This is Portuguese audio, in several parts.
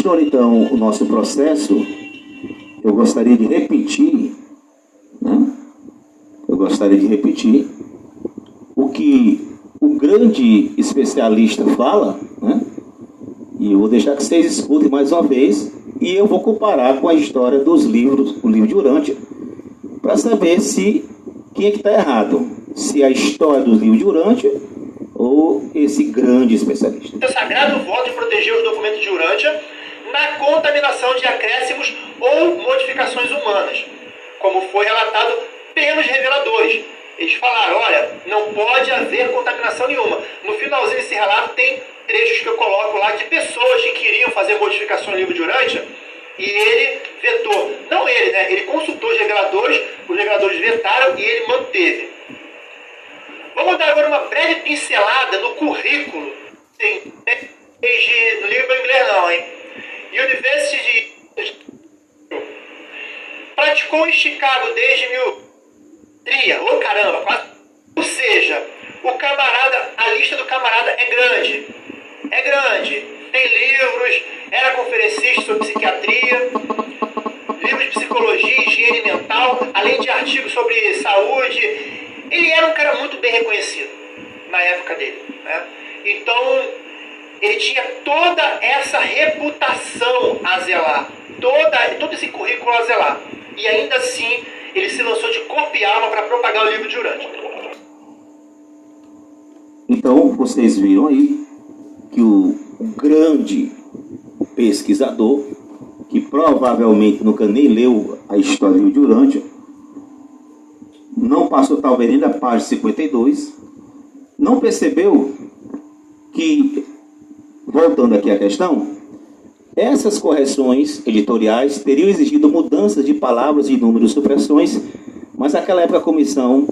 Continuando então o nosso processo, eu gostaria de repetir, né? O que o grande especialista fala, né? E eu vou deixar que vocês escutem mais uma vez, e eu vou comparar com a história dos livros, o livro de Urântia, para saber quem é que está errado, se a história do livro de Urântia ou esse grande especialista. O sagrado voto de proteger os documentos de Urântia na contaminação de acréscimos ou modificações humanas, como foi relatado pelos reveladores. Eles falaram, olha, não pode haver contaminação nenhuma. No finalzinho desse relato tem trechos que eu coloco lá de pessoas que queriam fazer modificação no livro de Urântia e ele vetou. Não ele, né? Ele consultou os reveladores vetaram e ele manteve. Vamos dar agora uma breve pincelada no currículo. Sim, no livro em inglês não, hein? University praticou em Chicago desde ô caramba, quase. Ou seja, a lista do camarada é grande. Tem livros, era conferencista sobre psiquiatria, livros de psicologia, higiene mental, além de artigos sobre saúde. Ele era um cara muito bem reconhecido na época dele, né? Então, ele tinha toda essa reputação a zelar, todo esse currículo a zelar. E ainda assim, ele se lançou de corpo e alma para propagar o livro de Urântia. Então, vocês viram aí que o grande pesquisador, que provavelmente nunca nem leu a história do livro de Urântia, não passou talvez nem da página 52, não percebeu que, voltando aqui à questão, essas correções editoriais teriam exigido mudanças de palavras e números de supressões, mas naquela época a comissão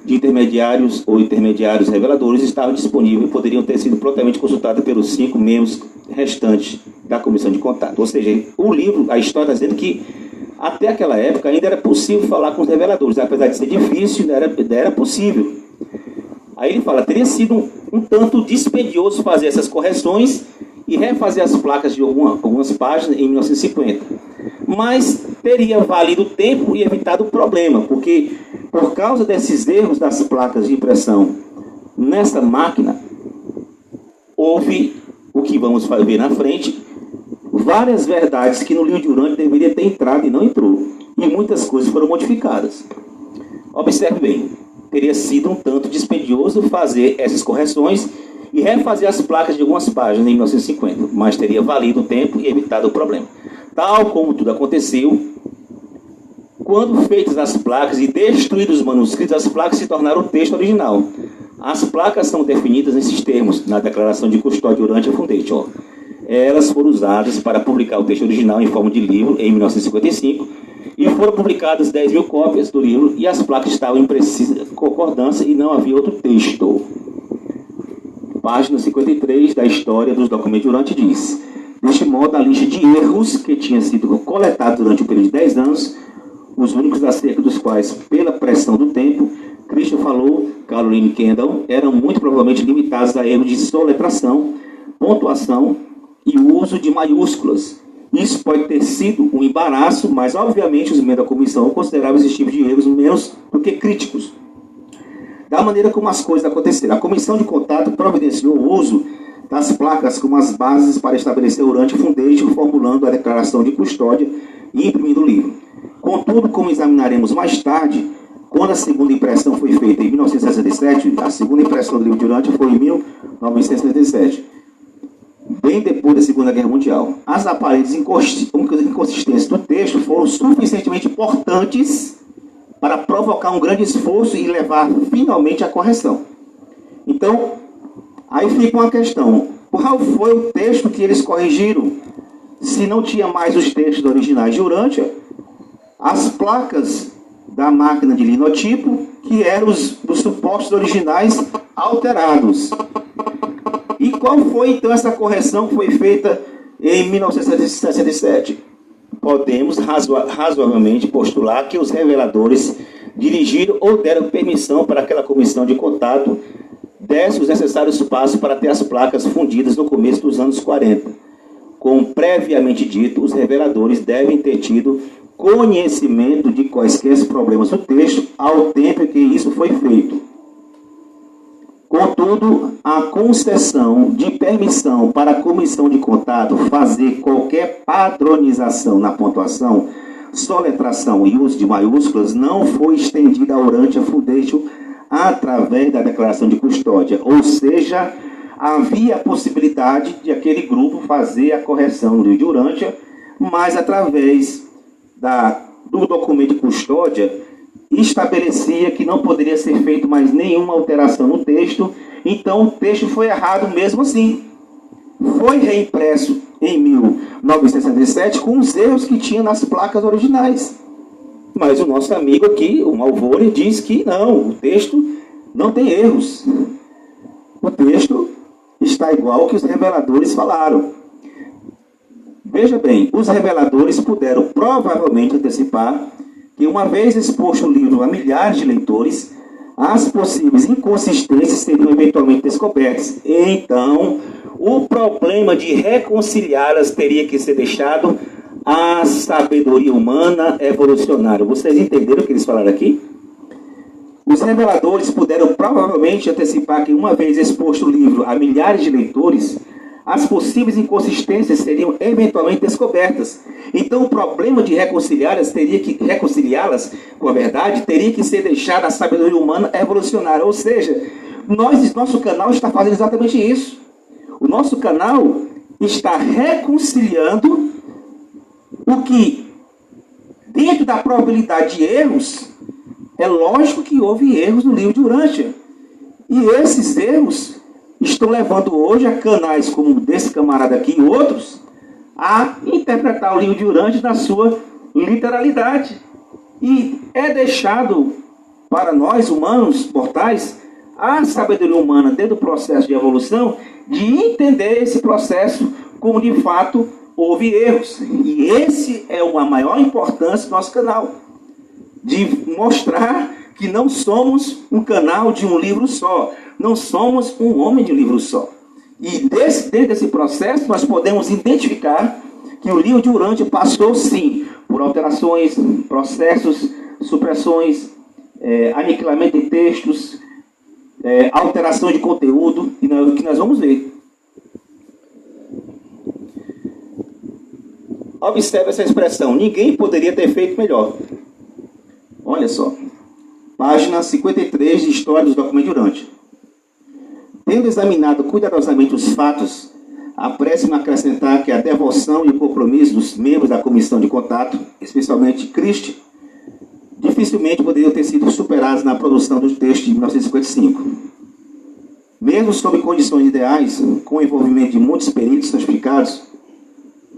de intermediários ou intermediários reveladores estava disponível e poderiam ter sido prontamente consultada pelos 5 membros restantes da comissão de contato. Ou seja, o livro, a história está dizendo que até aquela época ainda era possível falar com os reveladores, apesar de ser difícil, era possível. Aí ele fala, teria sido um tanto dispendioso fazer essas correções e refazer as placas de algumas páginas em 1950. Mas teria valido o tempo e evitado o problema, porque por causa desses erros das placas de impressão nessa máquina, houve o que vamos ver na frente, várias verdades que no livro de Urântia deveria ter entrado e não entrou. E muitas coisas foram modificadas. Observe bem, teria sido um tanto dispendioso fazer essas correções e refazer as placas de algumas páginas em 1950, mas teria valido o tempo e evitado o problema. Tal como tudo aconteceu, quando feitas as placas e destruídos os manuscritos, as placas se tornaram o texto original. As placas são definidas nesses termos, na Declaração de Custódia Urântia Foundation. Elas foram usadas para publicar o texto original em forma de livro em 1955 e foram publicadas 10 mil cópias do livro e as placas estavam em precisa concordância e não havia outro texto. Página 53 da História dos Documentos de Urântia diz: deste modo, a lista de erros que tinha sido coletada durante um período de 10 anos, os únicos acerca dos quais, pela pressão do tempo, Christian falou, Caroline Kendall, eram muito provavelmente limitados a erros de soletração, pontuação e uso de maiúsculas. Isso pode ter sido um embaraço, mas obviamente os membros da comissão consideravam esses tipos de erros menos do que críticos. Da maneira como as coisas aconteceram, a comissão de contato providenciou o uso das placas como as bases para estabelecer o Urântia Foundation, formulando a declaração de custódia e imprimindo o livro. Contudo, como examinaremos mais tarde, quando a segunda impressão foi feita em 1967, a segunda impressão do livro de Urântia foi em 1967, bem depois da Segunda Guerra Mundial. As aparentes inconsistências do texto foram suficientemente importantes para provocar um grande esforço e levar finalmente à correção. Então, aí fica uma questão. Qual foi o texto que eles corrigiram? Se não tinha mais os textos originais de Urântia, as placas da máquina de linotipo, que eram os supostos originais alterados. E qual foi então essa correção que foi feita em 1967? Podemos razoavelmente postular que os reveladores dirigiram ou deram permissão para aquela comissão de contato desse os necessários passos para ter as placas fundidas no começo dos anos 40. como previamente dito, os reveladores devem ter tido conhecimento de quaisquer problemas do texto ao tempo em que isso foi feito. Contudo, a concessão de permissão para a comissão de contato fazer qualquer padronização na pontuação, soletração e uso de maiúsculas não foi estendida ao Urantia Foundation através da declaração de custódia, ou seja, havia a possibilidade de aquele grupo fazer a correção no livro de Urantia, mas através do documento de custódia estabelecia que não poderia ser feito mais nenhuma alteração no texto, então o texto foi errado mesmo assim. Foi reimpresso em 1967 com os erros que tinha nas placas originais. Mas o nosso amigo aqui, o Malvore, diz que não, o texto não tem erros. O texto está igual que os reveladores falaram. Veja bem, os reveladores puderam provavelmente antecipar que, uma vez exposto o livro a milhares de leitores, as possíveis inconsistências seriam eventualmente descobertas. Então, o problema de reconciliá-las teria que ser deixado à sabedoria humana evolucionária. Vocês entenderam o que eles falaram aqui? Os reveladores puderam provavelmente antecipar que, uma vez exposto o livro a milhares de leitores, as possíveis inconsistências seriam eventualmente descobertas. Então, o problema de reconciliá-las com a verdade teria que ser deixado à sabedoria humana evolucionária. Ou seja, nosso canal está fazendo exatamente isso. O nosso canal está reconciliando o que, dentro da probabilidade de erros, é lógico que houve erros no livro de Urantia. E esses erros estão levando hoje a canais como desse camarada aqui e outros a interpretar o livro de Urantia na sua literalidade. E é deixado para nós, humanos, mortais, a sabedoria humana, dentro do processo de evolução, de entender esse processo como de fato houve erros. E esse é a maior importância do nosso canal, de mostrar que não somos um canal de um livro só, não somos um homem de um livro só. E dentro desse processo nós podemos identificar que o livro de Urantia passou sim por alterações, processos, supressões, aniquilamento de textos, alteração de conteúdo, e é o que nós vamos ver. Observe essa expressão: ninguém poderia ter feito melhor. Olha só, página 53 de História dos Documentos de Urantia. Tendo examinado cuidadosamente os fatos, apresse-me acrescentar que a devoção e o compromisso dos membros da comissão de contato, especialmente Christie, dificilmente poderiam ter sido superados na produção do texto de 1955. Mesmo sob condições ideais, com o envolvimento de muitos peritos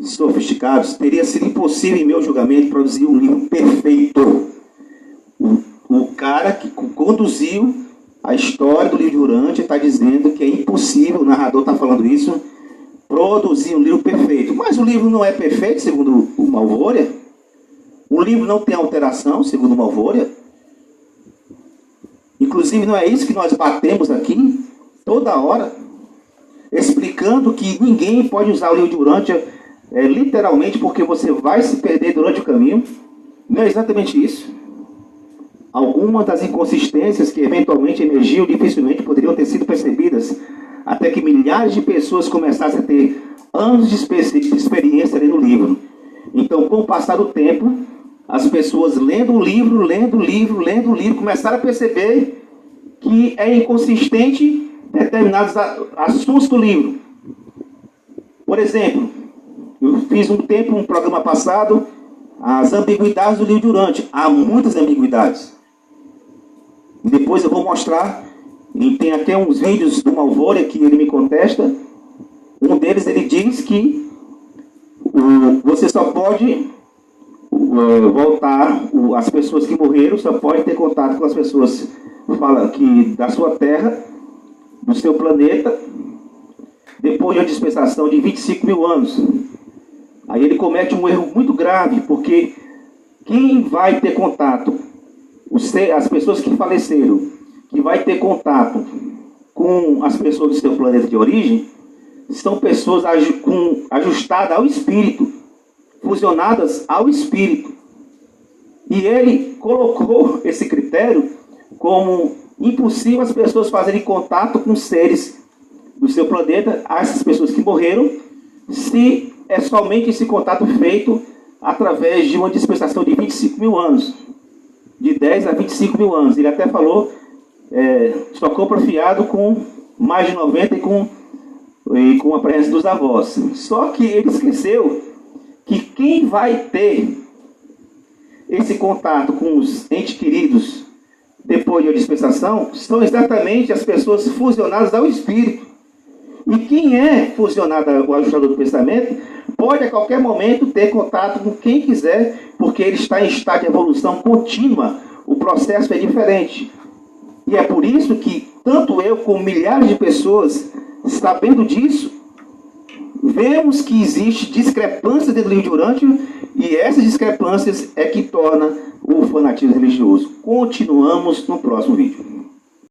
sofisticados, teria sido impossível, em meu julgamento, produzir um livro perfeito. O cara que conduziu a história do livro de Urantia está dizendo que é impossível, o narrador está falando isso, produzir um livro perfeito. Mas o livro não é perfeito, segundo o Malvore. O livro não tem alteração, segundo o Malvore. Inclusive, não é isso que nós batemos aqui, toda hora, explicando que ninguém pode usar o livro de Urantia literalmente, porque você vai se perder durante o caminho. Não é exatamente isso. Algumas das inconsistências que eventualmente emergiam dificilmente poderiam ter sido percebidas até que milhares de pessoas começassem a ter anos de experiência lendo o livro. Então, com o passar do tempo, as pessoas lendo o livro, começaram a perceber que é inconsistente determinados assuntos do livro. Por exemplo, eu fiz um programa passado, as ambiguidades do livro de Urantia. Há muitas ambiguidades. E depois eu vou mostrar, e tem até uns vídeos do Malvore que ele me contesta. Um deles ele diz que você só pode voltar, as pessoas que morreram só pode ter contato com as pessoas da sua terra, do seu planeta, depois de uma dispensação de 25 mil anos. Aí ele comete um erro muito grave, porque quem vai ter contato, as pessoas que faleceram, que vai ter contato com as pessoas do seu planeta de origem, são pessoas ajustadas ao Espírito, fusionadas ao Espírito. E ele colocou esse critério como impossível as pessoas fazerem contato com seres do seu planeta, essas pessoas que morreram, se é somente esse contato feito através de uma dispensação de 25 mil anos, de 10 a 25 mil anos. Ele até falou, só compra fiado com mais de 90 e com a presença dos avós. Só que ele esqueceu que quem vai ter esse contato com os entes queridos depois da dispensação são exatamente as pessoas fusionadas ao Espírito. E quem é fusionado ao ajustador do pensamento pode a qualquer momento ter contato com quem quiser, porque ele está em estado de evolução contínua. O processo é diferente. E é por isso que tanto eu como milhares de pessoas, sabendo disso, vemos que existe discrepância dentro do livro de Urântia, e essas discrepâncias é que torna o fanatismo religioso. Continuamos no próximo vídeo.